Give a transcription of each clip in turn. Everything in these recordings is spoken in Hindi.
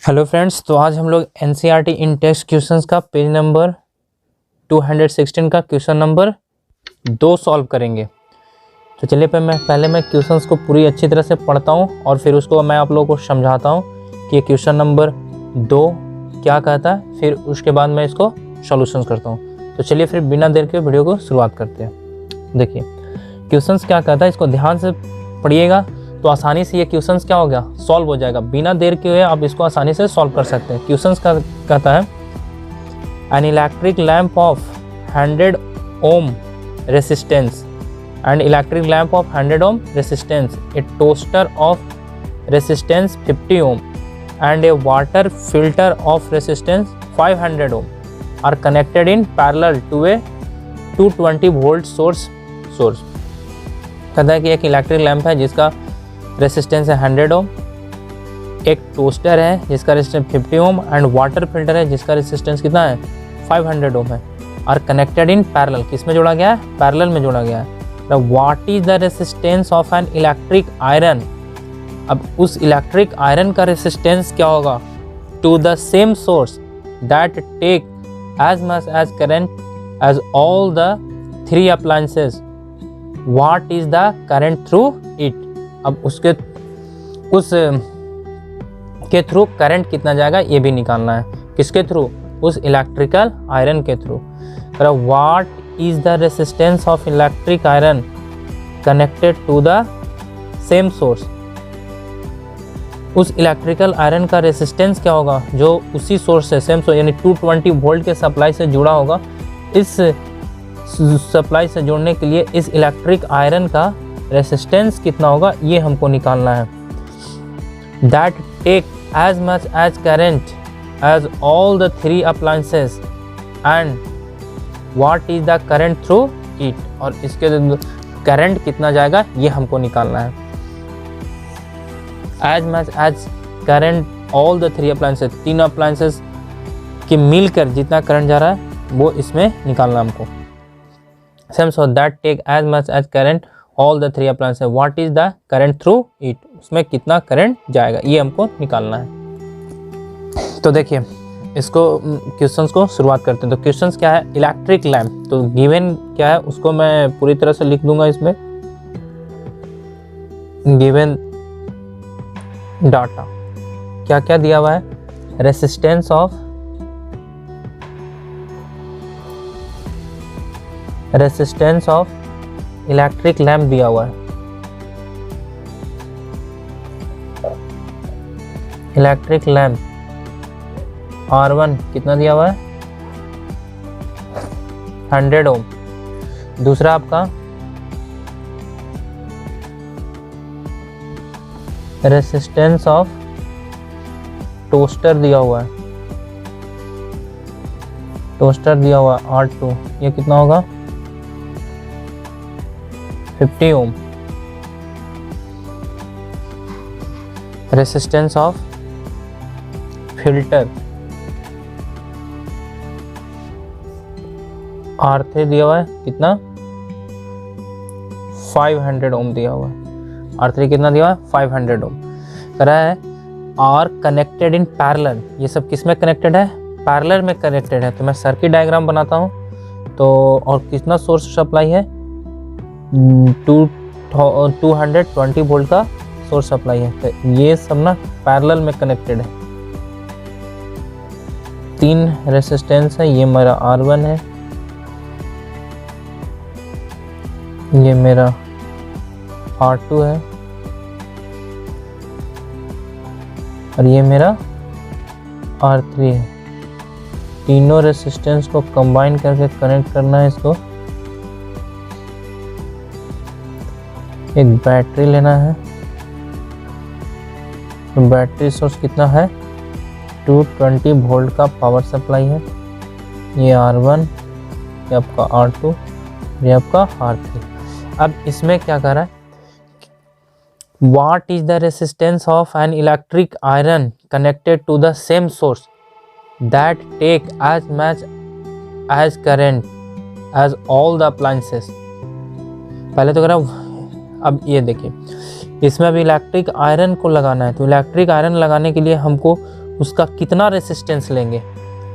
हेलो फ्रेंड्स, तो आज हम लोग एनसीईआरटी इन टेक्स्ट क्वेश्चंस का पेज नंबर 216 का क्वेश्चन नंबर 2 सॉल्व करेंगे। तो चलिए पहले मैं क्वेश्चंस को पूरी अच्छी तरह से पढ़ता हूँ और फिर उसको मैं आप लोगों को समझाता हूँ कि ये क्वेश्चन नंबर 2 क्या कहता है, फिर उसके बाद मैं इसको सॉल्यूशन करता हूँ। तो चलिए फिर बिना देर के वीडियो को शुरुआत करते हैं। देखिए क्वेश्चंस क्या कहता है, इसको ध्यान से पढ़िएगा तो आसानी से ये क्वेश्चंस क्या हो गया, सॉल्व हो जाएगा। बिना देर के हुए आप इसको आसानी से सॉल्व कर सकते हैं। क्वेश्चंस का कहता है an electric lamp of 100 ohm resistance and electric lamp of 100 ohm resistance, a toaster of resistance 50 ohm and a water filter of resistance 500 ohm are connected in parallel to a 220 volt source. कहता है कि एक इलेक्ट्रिक लैंप है जिसका रेसिस्टेंस है 100 ओम, एक टोस्टर है जिसका resistance 50 ohm and water filter है जिसका रेसिस्टेंस कितना है 500 ओम है, और कनेक्टेड इन पैरेलल। किस में जोड़ा गया है? पैरेलल में जोड़ा गया है। What is the resistance of an electric iron. अब उस इलेक्ट्रिक आयरन का रेसिस्टेंस क्या होगा to the same source that take as much as current as all the 3 appliances. What is the current through it. अब उस के थ्रू करंट कितना जाएगा ये भी निकालना है। किसके थ्रू? उस इलेक्ट्रिकल आयरन के through. What is the resistance of electric iron connected to the same source. उस इलेक्ट्रिकल आयरन का रेसिस्टेंस क्या होगा जो उसी सोर्स से, सेम सोर्स यानी 220 वोल्ट के सप्लाई से जुड़ा होगा। इस सप्लाई से जोड़ने के लिए इस इलेक्ट्रिक आयरन का रेसिस्टेंस कितना होगा ये हमको निकालना है। That take as much as current as all the 3 appliances and what is the current through it, और इसके करंट कितना जाएगा ये हमको निकालना है। As much as current all the 3 appliances, 3 appliances के मिलकर जितना करंट जा रहा है वो इसमें निकालना हमको। Same so that take as much as current all the 3 appliances, what is the current through it, उसमें कितना करंट जाएगा ये हमको निकालना है। तो देखिए इसको क्वेश्चंस को शुरुआत करते हैं। तो क्वेश्चंस क्या है, इलेक्ट्रिक लैंप। तो गिवन क्या है उसको मैं पूरी तरह से लिख दूंगा इसमें। गिवन डाटा क्या क्या दिया हुआ है, रेसिस्टेंस ऑफ इलेक्ट्रिक लैंप दिया हुआ है। इलेक्ट्रिक लैंप R1 कितना दिया हुआ है 100 ओम। दूसरा आपका रेसिस्टेंस ऑफ टोस्टर दिया हुआ है, टोस्टर दिया हुआ है R2, ये कितना होगा 50 ओम। रेसिस्टेंस ऑफ फिल्टर R3 दिया हुआ है कितना 500 ओम दिया हुआ है। R3 कितना दिया हुआ है 500 ओम। कह रहा है आर कनेक्टेड इन पैरेलल। ये सब किस में कनेक्टेड है? पैरेलल में कनेक्टेड है। तो मैं सर्किट डायग्राम बनाता हूँ। तो और कितना सोर्स सप्लाई है 220 वोल्ट का सोर्स सप्लाई है। तो ये सब ना पैरेलल में कनेक्टेड है। 3 रेसिस्टेंस है, ये मेरा R1 है, ये मेरा R2 है और ये मेरा R3 है। तीनों रेसिस्टेंस को कंबाइन करके कनेक्ट करना है। इसको एक बैटरी लेना है। तो बैटरी सोर्स कितना है 220 वोल्ट का पावर सप्लाई है। ये R1, ये आपका R2, ये आपका R3। अब इसमें क्या कर रहा है, what is the resistance of an electric iron connected to the same source that take as much as current as all the appliances. पहले तो कह रहा, अब ये देखिए इसमें अभी इलेक्ट्रिक आयरन को लगाना है। तो इलेक्ट्रिक आयरन लगाने के लिए हमको उसका कितना रेसिस्टेंस लेंगे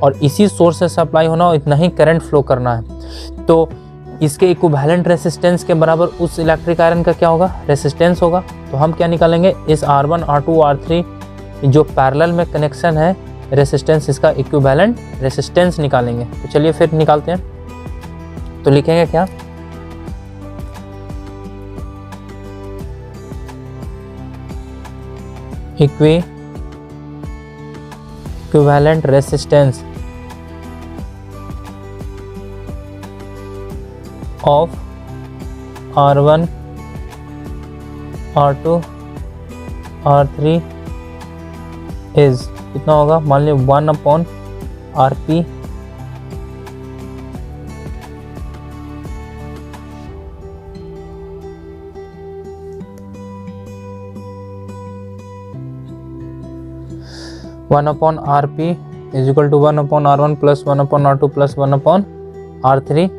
और इसी सोर्स से सप्लाई होना और इतना ही करंट फ्लो करना है। तो इसके इक्विवेलेंट रेसिस्टेंस के बराबर उस इलेक्ट्रिक आयरन का क्या होगा, रेसिस्टेंस होगा। तो हम क्या निकालेंगे, इस R1 R2 R3 जो पैरेलल में कनेक्शन है रेसिस्टेंस, इसका इक्विवेलेंट रेसिस्टेंस निकालेंगे। तो चलिए फिर निकालते हैं। तो लिखेंगे क्या, equivalent resistance of R1 R2 R3 is कितना होगा, मान लीजिए 1/RP (1/RP is equal to 1/R1 plus 1/R2 plus 1/R3।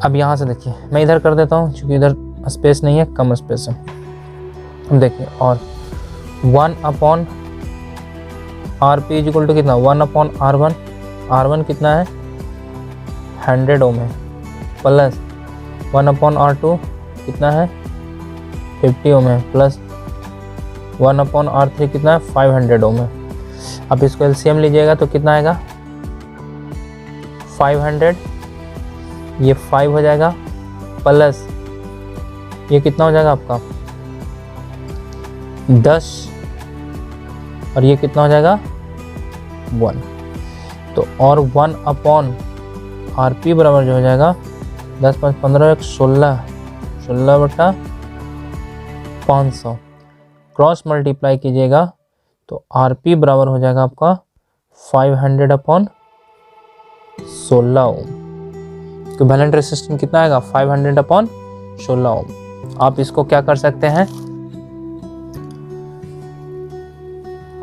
अब यहाँ से देखिए, मैं इधर कर देता हूँ क्योंकि इधर स्पेस नहीं है, कम स्पेस है। अब देखिए, और 1/RP इज इक्वल टू कितना, 1/R1। R1 कितना है, 100 ओम है, प्लस 1/R2 कितना है, 50 ओम है, प्लस 1/R3 कितना है, 500 ओम है। अब इसको एलसीएम लीजिएगा तो कितना आएगा, 500, ये 5 हो जाएगा, प्लस ये कितना हो जाएगा आपका 10, और ये कितना हो जाएगा 1। तो और 1/RP बराबर जो हो जाएगा 10 5 15 1 16, 16/500 क्रॉस मल्टीप्लाई कीजिएगा तो RP बराबर हो जाएगा आपका 500/16 ओम। इक्विवेलेंट रेसिस्टेंस कितना आएगा, 500/16 ओम। आप इसको क्या कर सकते हैं,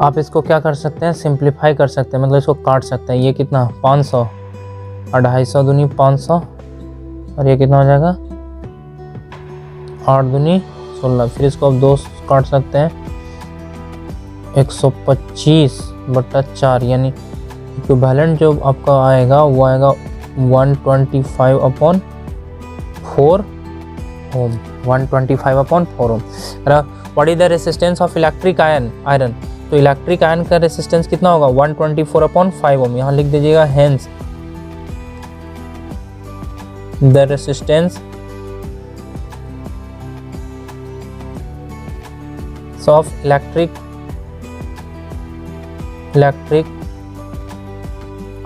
आप इसको क्या कर सकते हैं, सिंप्लीफाई कर सकते हैं, मतलब इसको काट सकते हैं। ये कितना 500 और 250 दूनी 500, और ये कितना हो जाएगा 8 दूनी 16। फिर इसको आप 2 काट सकते हैं, 125/4, यानी इक्विवेलेंट जो आपका आएगा वो आएगा 125/4 ohm. 125/4 ohm. What is the resistance of electric iron, तो इलेक्ट्रिक आयरन का रेसिस्टेंस कितना होगा, 124/5 ओम। यहाँ लिख दीजिएगा, hence the resistance of electric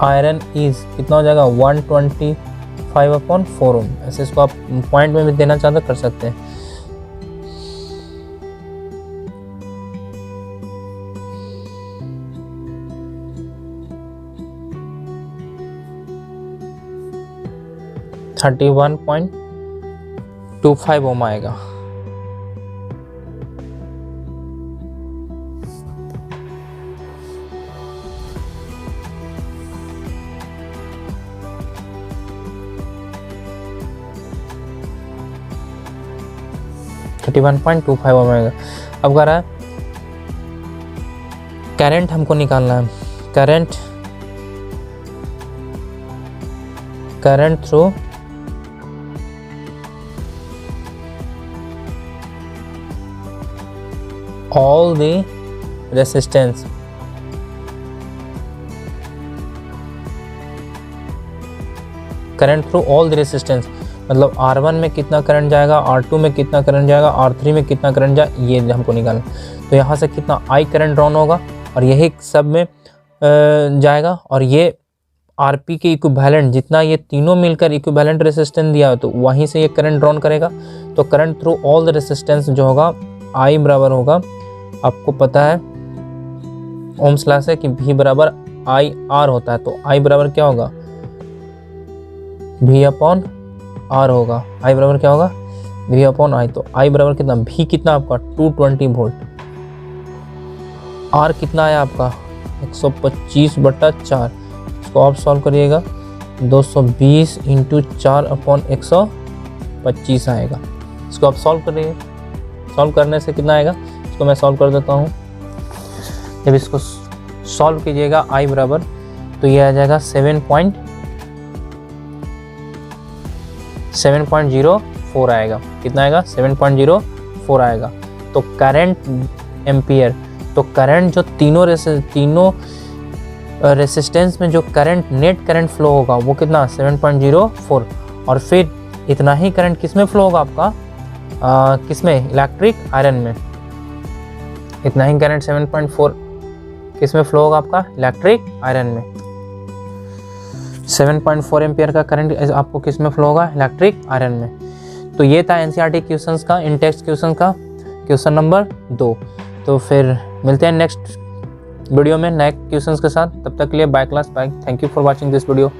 iron is कितना हो जाएगा, 125/4 ओम। ऐसे इसको आप पॉइंट में भी देना चाहते कर सकते हैं। थर्टी 1.25 ओम आएगा। ओम आएगा। अब कह रहा है करंट हमको निकालना है, current through all the resistance, current through all the resistance, मतलब R1 में कितना करंट जाएगा, R2 में कितना करंट जाएगा, R3 में कितना करंट जाएगा, ये हमको निकालना। तो यहाँ से कितना I करंट ड्रॉन होगा और यही सब में जाएगा, और ये RP के इक्विवेलेंट जितना ये तीनों मिलकर इक्विवेलेंट रेसिस्टेंस दिया है तो वहीं से ये करंट ड्रॉन करेगा। तो current through all the resistance जो होगा I बराबर होगा, आपको पता है ओम्स लॉ से कि V बराबर IR होता है। तो I बराबर क्या होगा, V/R होगा। I बराबर क्या होगा, V/I। तो I बराबर कितना, V कितना आपका 220 वोल्ट, R कितना आया आपका 125/4। इसको आप सॉल्व करिएगा, 220 × 4/125 आएगा। इसको आप सॉल्व करिए, सॉल्व करने से कितना आएगा, इसको मैं सॉल्व कर देता हूँ। जब इसको सॉल्व कीजिएगा I बराबर, तो ये आ जाएगा 7.04 आएगा। कितना आएगा? 7.04 आएगा। तो करंट एम्पियर, तो करंट जो तीनों रेसिस्टेंस में जो करंट, नेट करंट फ्लो होगा वो कितना? 7.04। और फिर इतना ही करंट किस में फ्लो होगा आपका? किस में? इलेक्ट्रिक आयरन में। इतना ही करंट 7.4 किस में फ्लो होगा आपका? इलेक्ट्रिक आयरन में। 7.4 एम्पियर का करंट आपको किस में फ्लो होगा? इलेक्ट्रिक आयरन में। तो ये था एनसीईआरटी क्वेश्चंस का, इन टेक्स्ट क्वेश्चन का क्वेश्चन नंबर 2। तो फिर मिलते हैं नेक्स्ट वीडियो में नए क्वेश्चंस के साथ। तब तक के लिए bye class, bye. Thank you for watching this video.